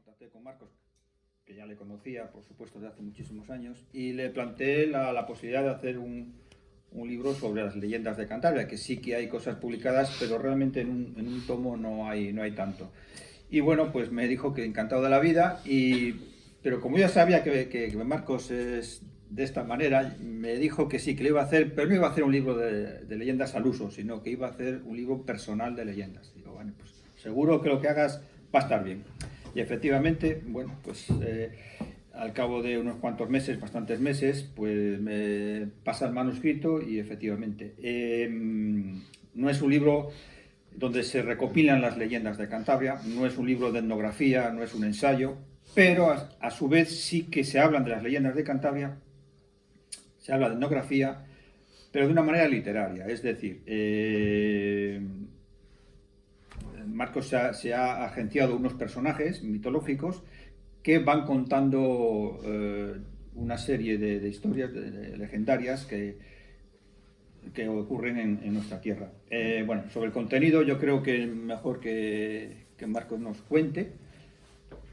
contacté con Marcos, que ya le conocía, por supuesto, de hace muchísimos años, y le planteé la posibilidad de hacer un libro sobre las leyendas de Cantabria, que sí que hay cosas publicadas, pero realmente en un tomo no hay tanto. Y bueno, pues me dijo que encantado de la vida, pero como ya sabía que Marcos es de esta manera, me dijo que sí, que lo iba a hacer, pero no iba a hacer un libro de leyendas al uso, sino que iba a hacer un libro personal de leyendas. Digo, bueno, pues seguro que lo que hagas va a estar bien. Y efectivamente, bueno, pues al cabo de unos cuantos meses, bastantes meses, pues me pasa el manuscrito y efectivamente no es un libro donde se recopilan las leyendas de Cantabria, no es un libro de etnografía, no es un ensayo, pero a su vez sí que se hablan de las leyendas de Cantabria, se habla de etnografía, pero de una manera literaria, es decir, Marcos se ha agenciado unos personajes mitológicos que van contando una serie de historias legendarias que ocurren en nuestra tierra. Bueno, sobre el contenido yo creo que mejor que Marcos nos cuente,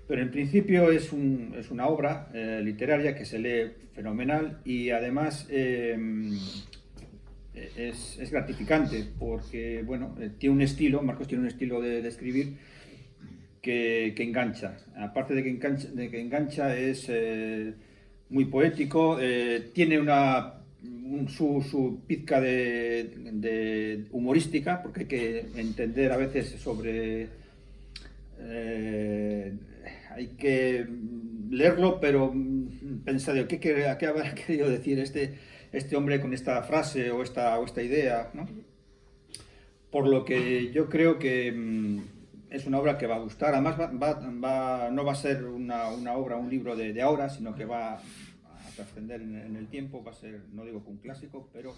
pero en principio es una obra literaria que se lee fenomenal y además es gratificante porque, bueno, tiene un estilo, Marcos tiene un estilo de escribir que engancha. Aparte de que engancha es muy poético, tiene su pizca de humorística, porque hay que entender a veces sobre... hay que leerlo, pero pensar, ¿a qué habrá querido decir este hombre con esta frase o esta idea, ¿no? Por lo que yo creo que es una obra que va a gustar. Además, no va a ser una obra, un libro de ahora, sino que va a trascender en el tiempo. Va a ser, no digo que un clásico, pero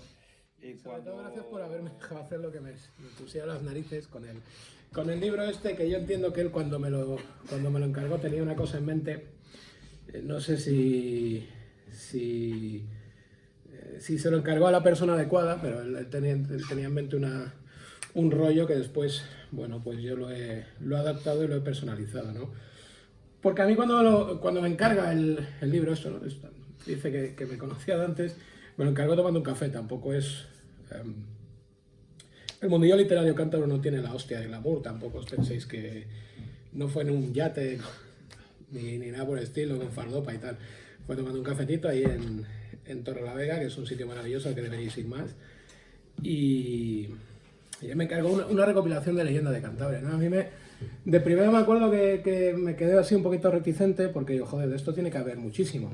sobre todo gracias por haberme dejado hacer lo que me pusieron las narices con el libro este, que yo entiendo que él cuando me lo encargó tenía una cosa en mente. No sé si se lo encargó a la persona adecuada, pero él tenía en mente un rollo que después, bueno, pues yo lo he adaptado y lo he personalizado, ¿no? Porque a mí cuando me encarga el libro, esto, ¿no? Dice que me conocía de antes, me lo encargó tomando un café, tampoco es... el mundillo literario cántabro no tiene la hostia de glamour, tampoco os penséis que no fue en un yate ni nada por el estilo, con fardopa y tal. Fue tomando un cafetito ahí en Torrelavega, que es un sitio maravilloso al que deberéis ir más. Y él me encargó una recopilación de leyendas de Cantabria, ¿no? A mí de primero me acuerdo que me quedé así un poquito reticente porque digo, joder, de esto tiene que haber muchísimo.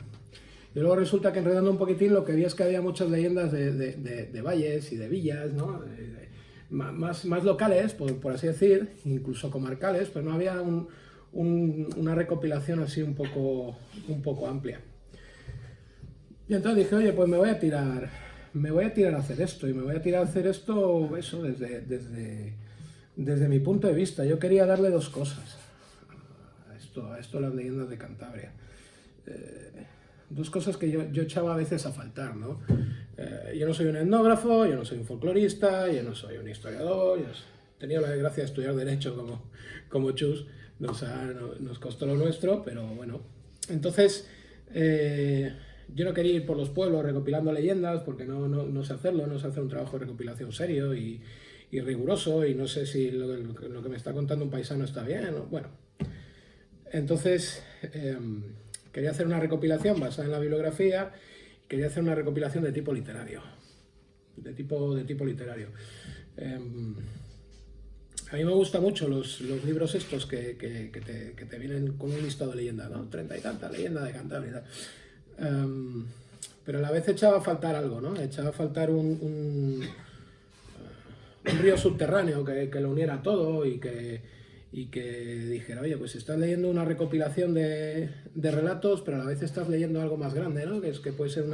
Y luego resulta que enredando un poquitín lo que vi es que había muchas leyendas de valles y de villas, ¿no? Más locales, por así decir, incluso comarcales, pero no había una recopilación así un poco amplia. Y entonces dije, oye, pues me voy a tirar a hacer esto, y me voy a tirar a hacer esto, eso, desde mi punto de vista. Yo quería darle dos cosas a esto las leyendas de Cantabria. Dos cosas que yo echaba a veces a faltar, ¿no? Yo no soy un etnógrafo, yo no soy un folclorista, yo no soy un historiador, he tenido la desgracia de estudiar Derecho como Chus, nos costó lo nuestro, pero bueno. Entonces, yo no quería ir por los pueblos recopilando leyendas, porque no sé hacerlo, no sé hacer un trabajo de recopilación serio y riguroso, y no sé si lo que me está contando un paisano está bien, ¿no? Bueno, entonces... quería hacer una recopilación basada en la bibliografía, quería hacer una recopilación de tipo literario. De tipo literario. A mí me gustan mucho los libros estos que te vienen con un listado de leyendas, ¿no? 30 y tantas leyendas de Cantabria y tal. Pero a la vez echaba a faltar algo, ¿no? Echaba a faltar un río subterráneo que lo uniera todo y que dijera, oye, pues estás leyendo una recopilación de relatos, pero a la vez estás leyendo algo más grande, ¿no? Que puede ser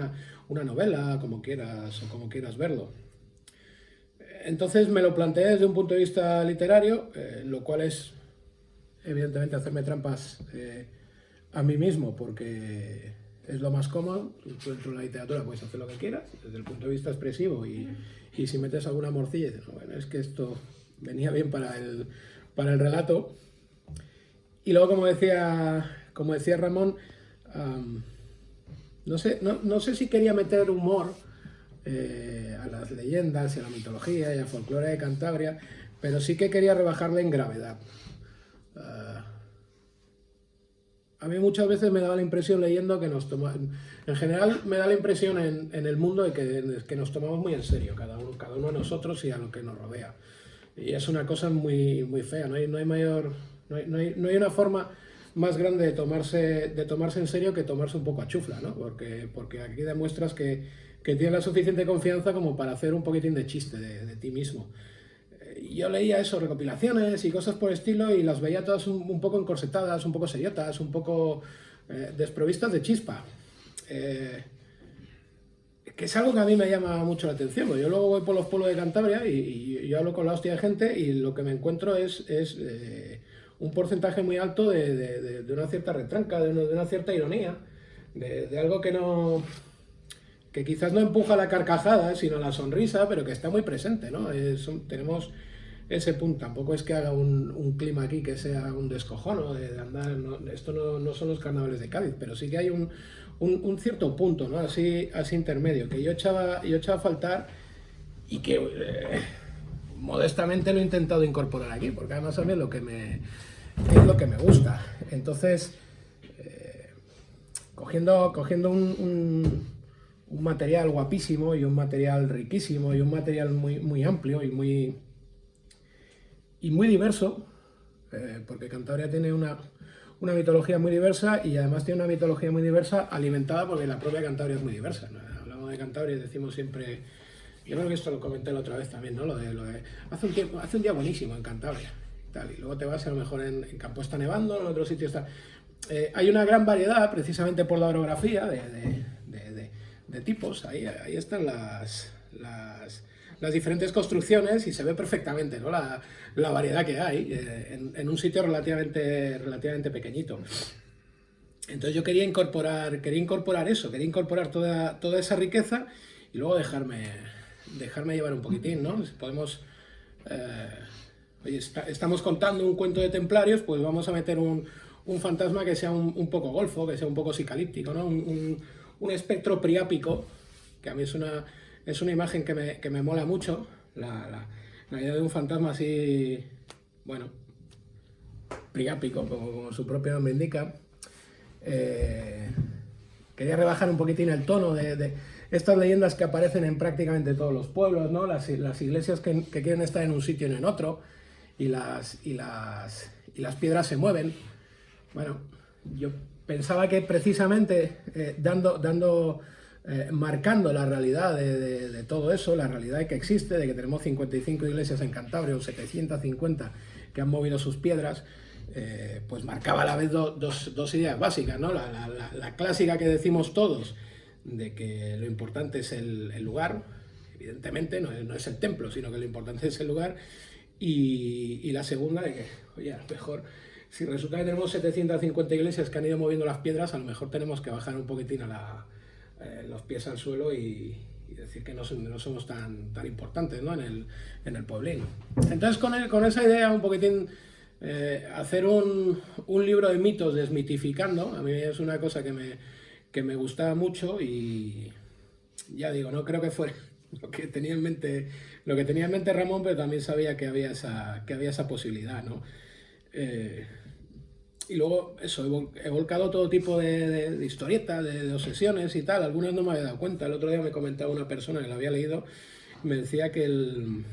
una novela, como quieras verlo. Entonces me lo planteé desde un punto de vista literario, lo cual es, evidentemente, hacerme trampas a mí mismo, porque es lo más cómodo. Tú dentro de la literatura puedes hacer lo que quieras, desde el punto de vista expresivo, y si metes alguna morcilla y dices, bueno, es que esto venía bien para el relato. Y luego, como decía Ramón, no sé si quería meter humor a las leyendas y a la mitología y al folclore de Cantabria, pero sí que quería rebajarle en gravedad. A mí muchas veces me daba la impresión leyendo que en general me da la impresión en el mundo de que nos tomamos muy en serio, cada uno de nosotros y a lo que nos rodea. Y es una cosa muy, muy fea, no hay no hay una forma más grande de tomarse en serio que tomarse un poco a chufla, ¿no? Porque aquí demuestras que tienes la suficiente confianza como para hacer un poquitín de chiste de ti mismo. Yo leía eso, recopilaciones y cosas por el estilo, y las veía todas un poco encorsetadas, un poco seriotas, un poco desprovistas de chispa. Que es algo que a mí me llama mucho la atención. Yo luego voy por los pueblos de Cantabria y yo hablo con la hostia de gente, y lo que me encuentro es un porcentaje muy alto de una cierta retranca, de una cierta ironía, de algo que quizás no empuja a la carcajada, sino a la sonrisa, pero que está muy presente, ¿no? Tenemos ese punto. Tampoco es que haga un clima aquí que sea un descojono de andar, no, esto no son los carnavales de Cádiz, pero sí que hay un cierto punto, ¿no? Así intermedio, que yo echaba a faltar, y que modestamente lo he intentado incorporar aquí, porque además a mí es lo que me gusta. Entonces, cogiendo un material guapísimo y un material riquísimo y un material muy, muy amplio y muy diverso, porque Cantabria tiene una mitología muy diversa, y además tiene una mitología muy diversa alimentada porque la propia Cantabria es muy diversa, ¿no? Hablamos de Cantabria y decimos siempre, yo creo que esto lo comenté la otra vez también, ¿no? Lo de hace un día buenísimo en Cantabria y tal, y luego te vas, a lo mejor en Campo está nevando, en otro sitio está... hay una gran variedad, precisamente por la orografía, de tipos. Ahí están las diferentes construcciones, y se ve perfectamente, ¿no? la variedad que hay en un sitio relativamente pequeñito. Entonces yo quería incorporar eso, quería incorporar toda esa riqueza, y luego dejarme llevar un poquitín, ¿no? Si podemos... oye, estamos contando un cuento de templarios, pues vamos a meter un fantasma que sea un poco golfo, que sea un poco psicalíptico, ¿no? Un espectro priápico, que a mí es una imagen que me mola mucho, la idea de un fantasma así, bueno, priápico, como su propio nombre indica. Quería rebajar un poquitín el tono de estas leyendas que aparecen en prácticamente todos los pueblos, ¿no? Las iglesias que quieren estar en un sitio y no en otro, y las piedras se mueven. Bueno, yo pensaba que precisamente marcando la realidad de todo eso, la realidad que existe, de que tenemos 55 iglesias en Cantabria o 750 que han movido sus piedras, pues marcaba a la vez dos ideas básicas, ¿no? La clásica que decimos todos, de que lo importante es el lugar, evidentemente no es el templo, sino que lo importante es el lugar, y la segunda de que, oye, a lo mejor, si resulta que tenemos 750 iglesias que han ido moviendo las piedras, a lo mejor tenemos que bajar un poquitín los pies al suelo y decir que no somos tan importantes, ¿no? en el pueblín. Entonces, con esa idea, un poquitín, hacer un libro de mitos desmitificando, a mí es una cosa que me gustaba mucho, y ya digo, no creo que fuera lo que tenía en mente Ramón, pero también sabía que había esa posibilidad, ¿no? Y luego eso, he volcado todo tipo de historietas, de obsesiones y tal. Algunas no me había dado cuenta. El otro día me comentaba una persona que lo había leído, y me decía que el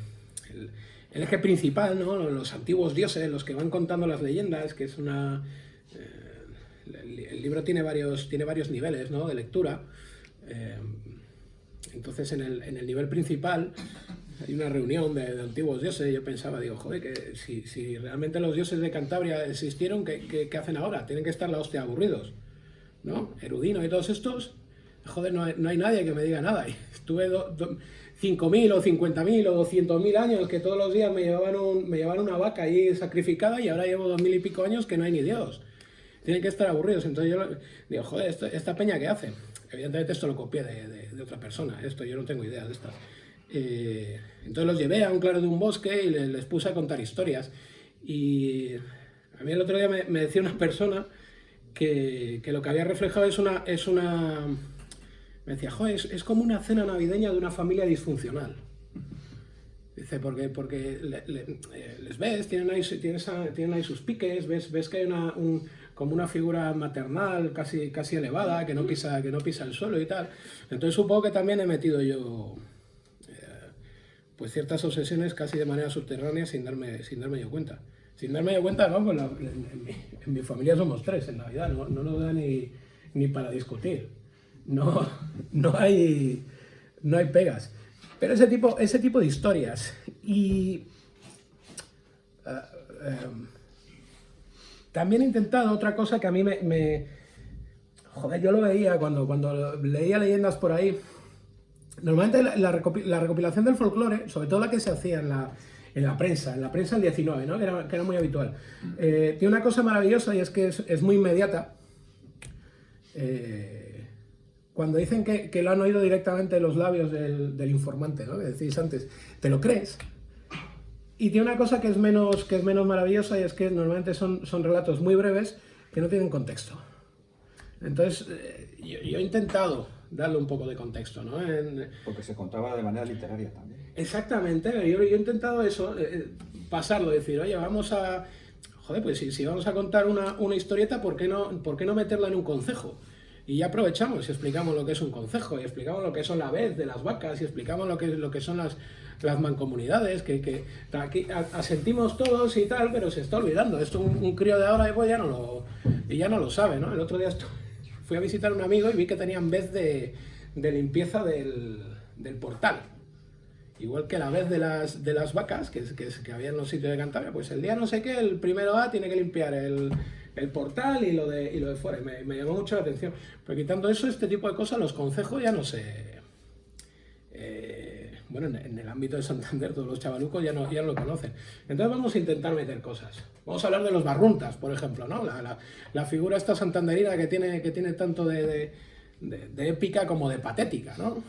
eje principal, ¿no? Los antiguos dioses, los que van contando las leyendas, que es el libro tiene varios niveles, ¿no? De lectura. Entonces en el nivel principal hay una reunión de antiguos dioses, y yo pensaba, digo, joder, que si realmente los dioses de Cantabria existieron, ¿qué hacen ahora? Tienen que estar la hostia aburridos, ¿no? Erudino y todos estos, joder, no hay nadie que me diga nada. Y estuve 5.000 o 50.000 o 200.000 años que todos los días me llevaban una vaca ahí sacrificada, y ahora llevo 2.000 y pico años que no hay ni Dios. Tienen que estar aburridos. Entonces yo digo, joder, ¿esta peña qué hace? Evidentemente esto lo copié de otra persona, esto yo no tengo idea de estas. Entonces los llevé a un claro de un bosque y les puse a contar historias. Y A mí el otro día me decía una persona que lo que había reflejado me decía, joder, es como una cena navideña de una familia disfuncional. Dice, porque les ves, tienen ahí sus piques, ves que hay como una figura maternal casi elevada, que no pisa el suelo y tal. Entonces supongo que también he metido yo pues ciertas obsesiones casi de manera subterránea sin darme yo cuenta. Sin darme yo cuenta, no, pues en mi familia somos 3 en Navidad, no nos da ni para discutir. No hay pegas. Pero ese tipo de historias. Y también he intentado otra cosa que a mí joder, yo lo veía cuando leía leyendas por ahí. Normalmente la recopilación del folclore, sobre todo la que se hacía en la prensa del 19, ¿no? que era muy habitual, tiene una cosa maravillosa y es que es muy inmediata. Cuando dicen que lo han oído directamente de los labios del informante, ¿no? Que decís antes, te lo crees. Y tiene una cosa que es menos maravillosa y es que normalmente son relatos muy breves que no tienen contexto. Entonces, yo he intentado darle un poco de contexto, ¿no? Porque se contaba de manera literaria también. Exactamente, yo he intentado eso, pasarlo, decir, oye, vamos a... Joder, pues si vamos a contar una historieta, ¿por qué no meterla en un concejo? Y ya aprovechamos y explicamos lo que es un concejo, y explicamos lo que son la vez de las vacas, y explicamos lo que son las mancomunidades, que aquí asentimos todos y tal, pero se está olvidando. Esto un crío de ahora pues ya no lo sabe, ¿no? El otro día fui a visitar a un amigo y vi que tenían vez de limpieza del portal. Igual que la vez de las vacas, que había en los sitios de Cantabria, pues el día no sé qué, el primero A tiene que limpiar el portal y lo de fuera. Me llamó mucho la atención. Pero quitando eso, este tipo de cosas, los concejos ya no sé. Bueno, en el ámbito de Santander, todos los chavalucos ya no lo conocen. Entonces vamos a intentar meter cosas. Vamos a hablar de los barruntas, por ejemplo, ¿no? La figura esta santanderina que tiene tanto de épica como de patética, ¿no?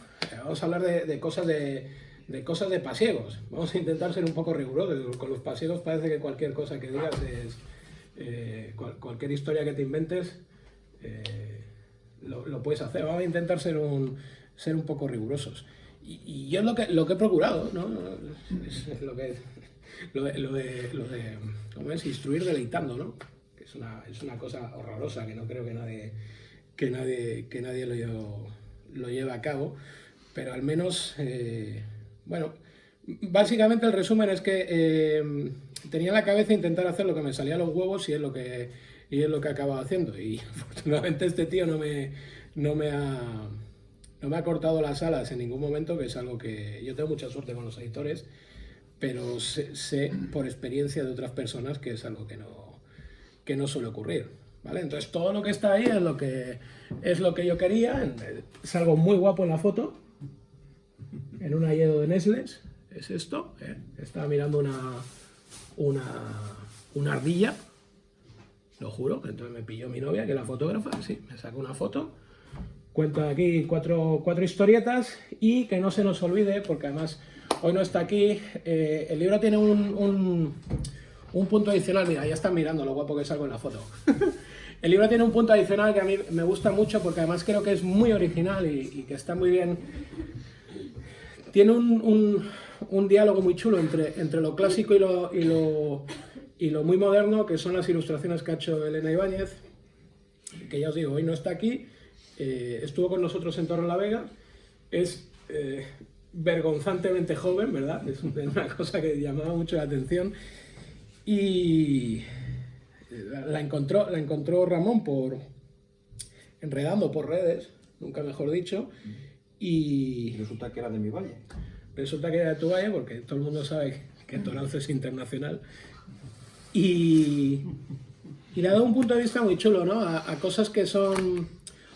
Vamos a hablar de cosas de cosas de pasiegos. Vamos a intentar ser un poco rigurosos. Con los pasiegos parece que cualquier cosa que digas es... cualquier historia que te inventes lo puedes hacer. Vamos a intentar ser un poco rigurosos. Y yo lo que he procurado, ¿no? Es lo de ¿cómo es? Instruir deleitando, ¿no? Que es una cosa horrorosa que no creo que nadie lo lleve a cabo, pero al menos bueno, básicamente el resumen es que tenía en la cabeza intentar hacer lo que me salía a los huevos y es lo que he acabado haciendo. Y afortunadamente este tío no me ha cortado las alas en ningún momento, que es algo que yo tengo mucha suerte con los editores, pero sé por experiencia de otras personas que es algo que no suele ocurrir, ¿vale? Entonces todo lo que está ahí es lo que yo quería. Es algo muy guapo en la foto, en un hayedo de Nesles, es esto, estaba mirando una ardilla, lo juro. Entonces me pilló mi novia, que es la fotógrafa, sí, me sacó una foto. Cuento aquí cuatro historietas y que no se nos olvide, porque además hoy no está aquí, el libro tiene un punto adicional. Mira, ya están mirando lo guapo que salgo en la foto. El libro tiene un punto adicional que a mí me gusta mucho, porque además creo que es muy original y que está muy bien. Tiene un diálogo muy chulo entre lo clásico y lo muy moderno, que son las ilustraciones que ha hecho Elena Ibáñez, que ya os digo, hoy no está aquí. Estuvo con nosotros en Torrelavega. Es vergonzantemente joven, ¿verdad? Es una cosa que llamaba mucho la atención. Y la encontró Ramón enredando por redes, nunca mejor dicho. Y resulta que era de mi valle. Resulta que era de tu valle, porque todo el mundo sabe que Toranzo es internacional. Y le ha dado un punto de vista muy chulo, ¿no? A cosas que son...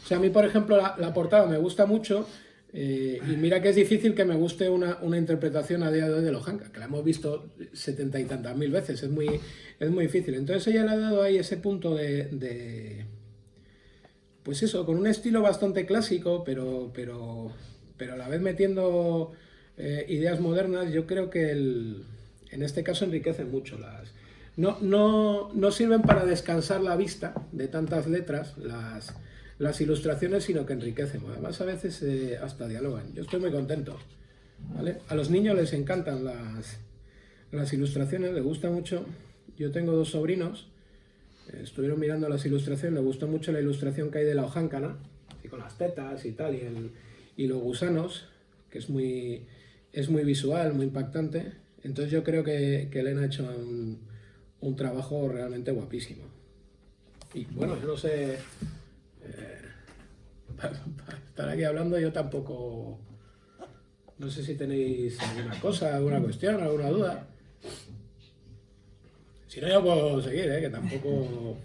O sea, a mí, por ejemplo, la portada me gusta mucho, y mira que es difícil que me guste una interpretación a día de hoy de Lojanka, que la hemos visto 70 y tantas mil veces, es muy difícil. Entonces ella le ha dado ahí ese punto pues eso, con un estilo bastante clásico, pero a la vez metiendo ideas modernas. Yo creo que en este caso enriquecen mucho no sirven para descansar la vista de tantas letras, las ilustraciones, sino que enriquecen. Además, a veces hasta dialogan. Yo estoy muy contento. ¿Vale? A los niños les encantan las ilustraciones, les gusta mucho. Yo tengo 2 sobrinos, estuvieron mirando las ilustraciones, les gustó mucho la ilustración que hay de la hojáncana, así con las tetas y tal, y los gusanos, que es muy visual, muy impactante. Entonces yo creo que Elena ha hecho un trabajo realmente guapísimo. Y bueno, yo no sé, para estar aquí hablando yo tampoco, no sé si tenéis alguna cosa, alguna cuestión, alguna duda. Si no, yo puedo seguir, que tampoco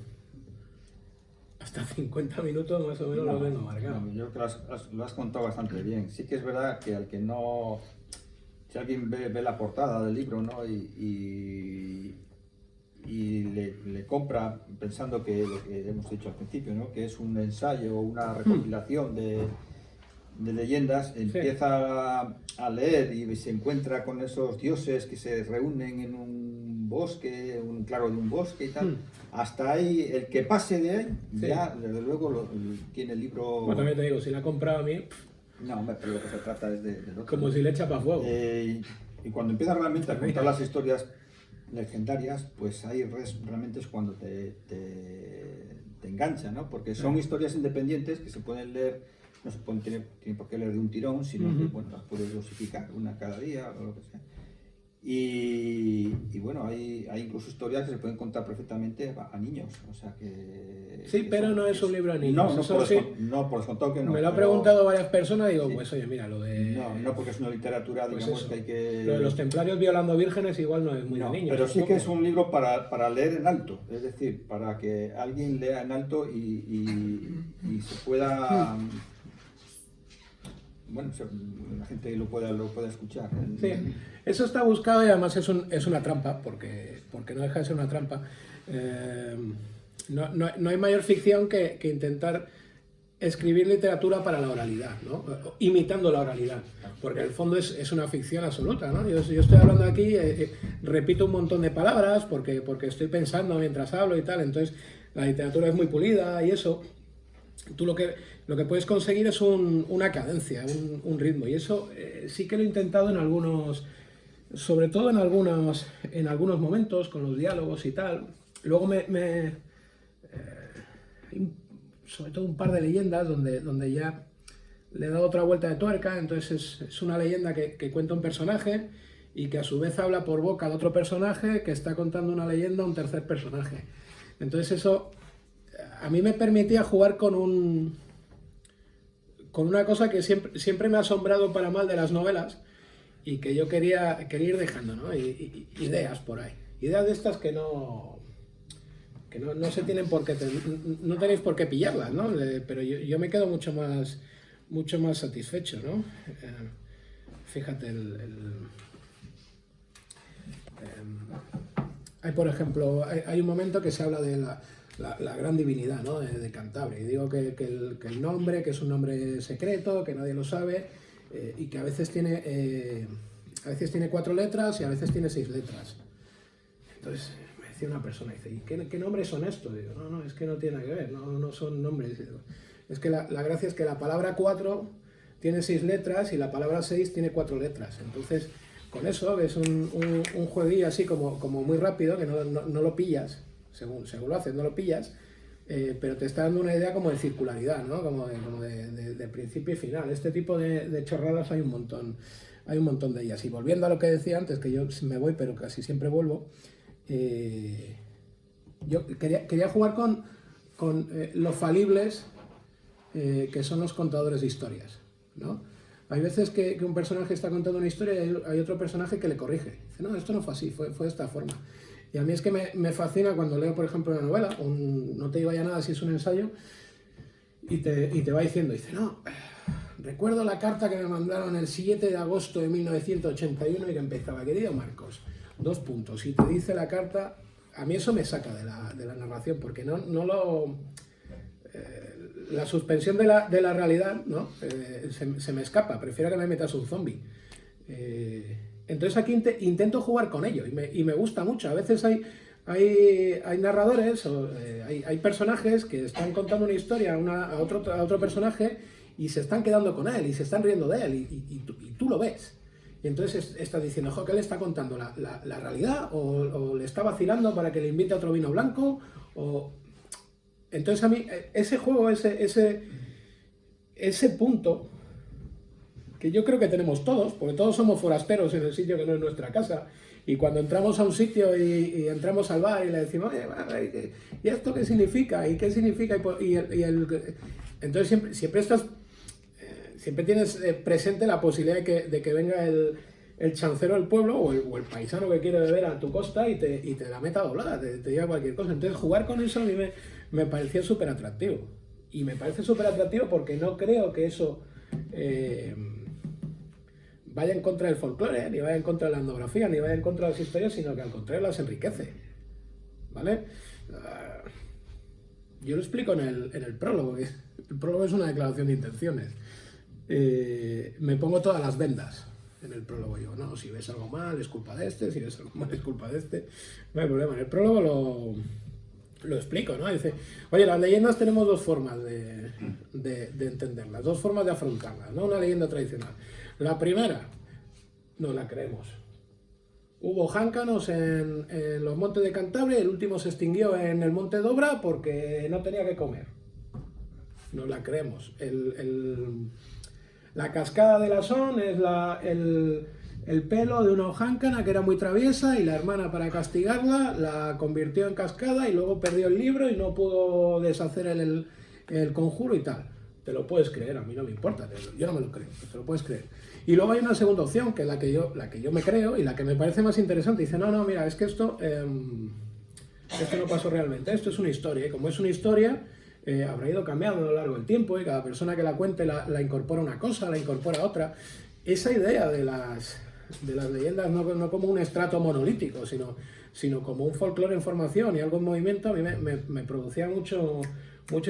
hasta 50 minutos más o menos lo tengo marcado. No, yo creo que lo has contado bastante bien. Sí que es verdad que al que no... Si alguien ve la portada del libro, ¿no? y le compra pensando que lo que hemos dicho al principio, ¿no? Que es un ensayo, una recopilación de leyendas, empieza a leer y se encuentra con esos dioses que se reúnen en un bosque, un claro de un bosque y tal. Hasta ahí, el que pase de ahí, ya desde luego tiene el libro... Bueno, también te digo, si la ha comprado a mí... No, hombre, pero lo que se trata es de otro. Como si le echa para fuego. Y cuando empiezas realmente a contar las historias legendarias, pues ahí realmente es cuando te engancha, ¿no? Porque son historias independientes que se pueden leer, no se pueden tiene por qué leer de un tirón, sino que bueno, las puedes dosificar una cada día o lo que sea. Y bueno, hay incluso historias que se pueden contar perfectamente a niños, o sea que... Sí, pero no es un libro a niños. No, por descontado que no. Me lo han preguntado varias personas y digo, pues oye, mira, lo de... No, porque es una literatura, pues digamos, eso, que hay que... Lo de los templarios violando vírgenes igual no es muy de niños. Pero sí que es un libro para leer en alto, es decir, para que alguien lea en alto y se pueda... Bueno, la gente lo pueda escuchar. Sí, eso está buscado y además es una trampa, porque no deja de ser una trampa. No hay mayor ficción que intentar escribir literatura para la oralidad, ¿no? Imitando la oralidad, porque en el fondo es una ficción absoluta, ¿no? Yo estoy hablando aquí, repito un montón de palabras porque estoy pensando mientras hablo y tal, entonces la literatura es muy pulida y eso. Tú lo que puedes conseguir es una cadencia, un ritmo, y eso sí que lo he intentado en algunos, sobre todo en algunos momentos, con los diálogos y tal. Luego sobre todo un par de leyendas donde ya le he dado otra vuelta de tuerca, entonces es una leyenda que cuenta un personaje y que a su vez habla por boca de otro personaje que está contando una leyenda a un tercer personaje. Entonces eso... A mí me permitía jugar con una cosa que siempre me ha asombrado para mal de las novelas y que yo quería ir dejando, ¿no? Ideas por ahí. Ideas de estas que no se tienen por qué, no tenéis por qué pillarlas, ¿no? Pero yo me quedo mucho más satisfecho, ¿no? Fíjate, hay, por ejemplo, hay un momento que se habla de la gran divinidad, ¿no? de Cantabria, y digo que el nombre, que es un nombre secreto, que nadie lo sabe, y que a veces tiene 4 letras y a veces tiene 6 letras. Entonces me decía una persona, dice, ¿y qué nombres son estos? Digo, no, es que no tiene nada que ver, no son nombres. Digo, es que la gracia es que la palabra 4 tiene 6 letras y la palabra 6 tiene 4 letras. Entonces, con eso es un jueguillo así como muy rápido, que no lo pillas. Según lo haces, no lo pillas, pero te está dando una idea como de circularidad, ¿no? Como de principio y final. Este tipo de chorradas hay un montón de ellas. Y volviendo a lo que decía antes, que yo me voy, pero casi siempre vuelvo, yo quería jugar con lo falibles que son los contadores de historias, ¿no? Hay veces que un personaje está contando una historia y hay otro personaje que le corrige. Dice, no, esto no fue así, fue de esta forma. Y a mí es que me fascina cuando leo, por ejemplo, una novela, no te digo ya nada si es un ensayo, y te va diciendo, dice, no, recuerdo la carta que me mandaron el 7 de agosto de 1981 y que empezaba, querido Marcos, 2 puntos, y te dice la carta, a mí eso me saca de la narración, porque la suspensión de la realidad, ¿no? Se me escapa, prefiero que me metas un zombie. Entonces aquí intento jugar con ello y me gusta mucho. A veces hay hay narradores, hay personajes que están contando una historia a otro personaje y se están quedando con él y se están riendo de él y tú lo ves. Y entonces estás diciendo, ¿qué le está contando? ¿La realidad? ¿O le está vacilando para que le invite a otro vino blanco? Entonces a mí, ese juego, ese punto, que yo creo que tenemos todos, porque todos somos forasteros en el sitio que no es nuestra casa, y cuando entramos a un sitio y entramos al bar y le decimos, oye, ¿y esto qué significa? ¿Y qué significa? Entonces siempre tienes presente la posibilidad de que venga el chancero del pueblo o el paisano que quiere beber a tu costa y te la meta doblada, te diga cualquier cosa. Entonces jugar con eso a mí me parecía súper atractivo. Y me parece súper atractivo porque no creo que eso vaya en contra del folclore, ni vaya en contra de la etnografía, ni vaya en contra de las historias, sino que al contrario las enriquece. ¿Vale? Yo lo explico en el prólogo. El prólogo es una declaración de intenciones. Me pongo todas las vendas en el prólogo. Yo, no, si ves algo mal es culpa de este, si ves algo mal es culpa de este. No hay problema. En el prólogo lo explico, ¿no? Dice, oye, las leyendas tenemos dos formas de entenderlas, dos formas de afrontarlas, ¿no? Una leyenda tradicional. La primera, no la creemos. Hubo jáncanos en los montes de Cantabria y el último se extinguió en el monte Dobra porque no tenía que comer. No la creemos. La cascada de la Son es el pelo de una ojáncana que era muy traviesa y la hermana, para castigarla, la convirtió en cascada y luego perdió el libro y no pudo deshacer el conjuro y tal. Te lo puedes creer, a mí no me importa, yo no me lo creo, te lo puedes creer. Y luego hay una segunda opción, que es la que yo me creo y la que me parece más interesante. Dice, no, mira, es que esto no pasó realmente, esto es una historia, y como es una historia, habrá ido cambiando a lo largo del tiempo y cada persona que la cuente la incorpora una cosa, la incorpora otra. Esa idea de las leyendas no como un estrato monolítico, sino como un folclore en formación y algo en movimiento, a mí me producía mucho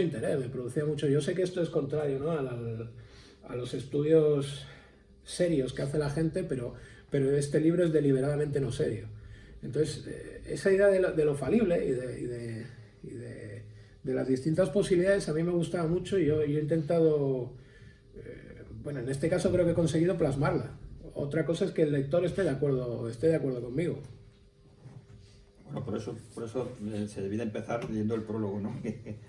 interés, me producía mucho. Yo sé que esto es contrario, ¿no? a los estudios serios que hace la gente, pero este libro es deliberadamente no serio. Entonces, esa idea de lo falible y de las distintas posibilidades a mí me gustaba mucho y yo he intentado, bueno, en este caso creo que he conseguido plasmarla. Otra cosa es que el lector esté de acuerdo conmigo. Bueno, por eso se debía empezar leyendo el prólogo, ¿no?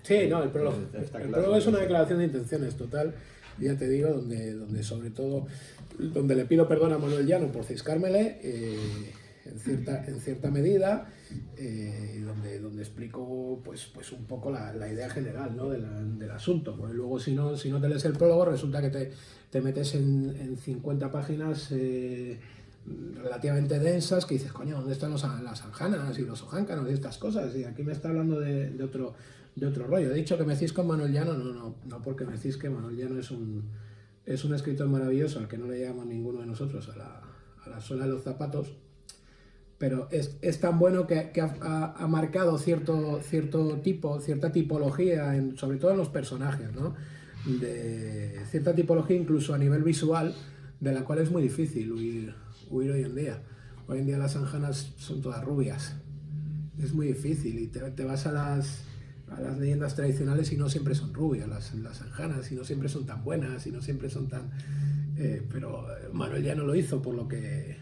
Sí, no, el prólogo. El prólogo es una declaración de intenciones total, ya te digo, donde sobre todo, donde le pido perdón a Manuel Llano por ciscármele, en cierta medida, donde explico pues un poco la idea general, ¿no? del asunto. Porque luego si no te lees el prólogo resulta que te metes en 50 páginas relativamente densas que dices, coño, ¿dónde están las anjanas y los ojáncanos y estas cosas? Y aquí me está hablando de otro rollo. He dicho que me cisco con Manuel Llano, no porque me cisque. Manuel Llano es un escritor maravilloso al que no le llamamos ninguno de nosotros a la suela de los zapatos, pero es tan bueno que ha marcado cierta tipología, sobre todo en los personajes, ¿no? De cierta tipología incluso a nivel visual, de la cual es muy difícil huir hoy en día. Hoy en día las anjanas son todas rubias, es muy difícil, y te vas a las leyendas tradicionales y no siempre son rubias las anjanas, y no siempre son tan buenas, y no siempre son tan... pero Manuel ya no lo hizo por lo que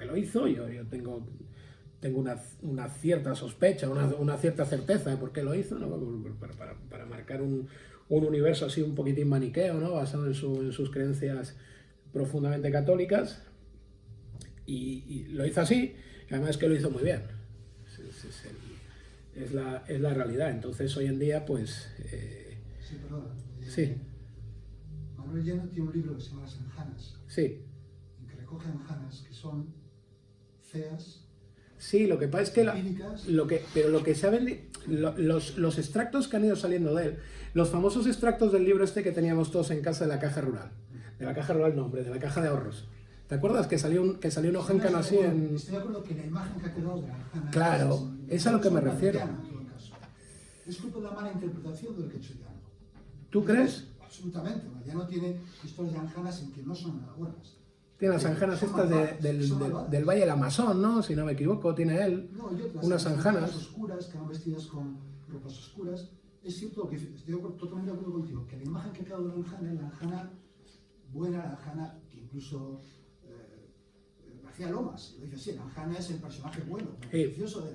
lo hizo. Yo tengo una cierta sospecha, una cierta certeza de por qué lo hizo, ¿no? Para marcar un universo así un poquitín maniqueo, ¿no? Basado en sus creencias profundamente católicas, y lo hizo así, y además que lo hizo muy bien. Es la realidad. Entonces hoy en día pues... Sí, perdón. Sí. Manuel Llano tiene un libro que se llama Las Anjanas. Sí. En que recoge anjanas que son feas. Sí, lo que pasa es que pero lo que saben los extractos que han ido saliendo de él, los famosos extractos del libro este que teníamos todos en casa de la caja rural, de la caja de ahorros. ¿Te acuerdas que salió un ojáncano así en...? Estoy de acuerdo que la imagen que ha quedado de la anjana... Claro, es a lo que me refiero. Es culpa de la mala interpretación de lo que ha hecho Llano. ¿Tú crees? Absolutamente. Llano tiene historias de anjanas en que no son nada buenas. Tiene las anjanas Son estas malvadas, son del malvadas. Valle del Amazon, ¿no? Si no me equivoco, tiene él. No, y otras, unas las anjanas. oscuras, que van vestidas con ropas oscuras. Es cierto que estoy totalmente de acuerdo contigo, que la imagen que ha quedado de la Anjana buena, la Anjana que incluso García Lomas lo dice así, la Anjana es el personaje bueno, beneficioso de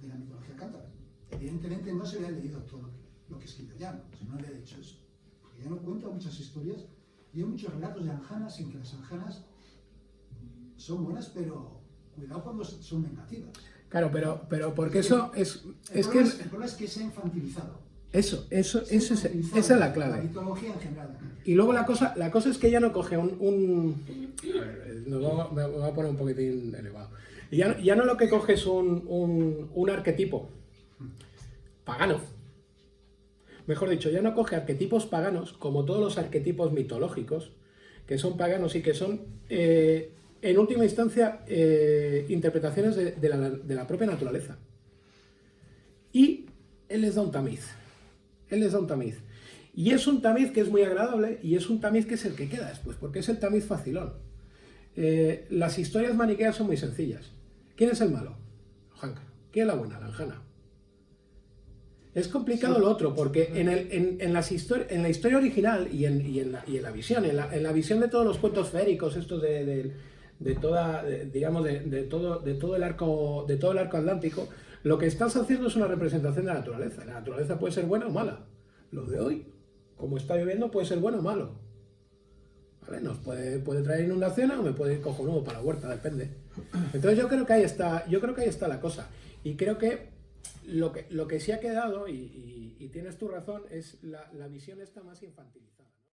la mitología cántabra. Evidentemente no se había leído todo lo que escribió Llano, si no le ha dicho eso. Porque Llano cuenta muchas historias y hay muchos relatos de Anjanas sin que las Anjanas son buenas, pero cuidado cuando son negativas. Claro, pero porque eso es El que... problema es que se ha infantilizado. Esa es la clave. La mitología en general. Y luego la cosa es que ya no coge me voy a poner un poquitín elevado. Y ya no lo que coge es un arquetipo pagano. Mejor dicho, ya no coge arquetipos paganos, como todos los arquetipos mitológicos, que son paganos y que son, en última instancia, interpretaciones de la propia naturaleza. Y él les da un tamiz. Y es un tamiz que es muy agradable y es un tamiz que es el que queda después, porque es el tamiz facilón. Las historias maniqueas son muy sencillas. ¿Quién es el malo? Hanka. ¿Quién es la buena? La Anjana. Es complicado sí. Lo otro, porque en la historia original y en la visión, en la visión de todos los cuentos féricos, estos de todo el arco atlántico, lo que estás haciendo es una representación de la naturaleza. La naturaleza puede ser buena o mala. Lo de hoy, como está lloviendo, puede ser bueno o malo. ¿Vale? Nos puede traer inundaciones o me puede ir cojonudo para la huerta, depende. Entonces yo creo que ahí está la cosa. Y creo que lo que sí ha quedado, y tienes tu razón, es la visión esta más infantilizada.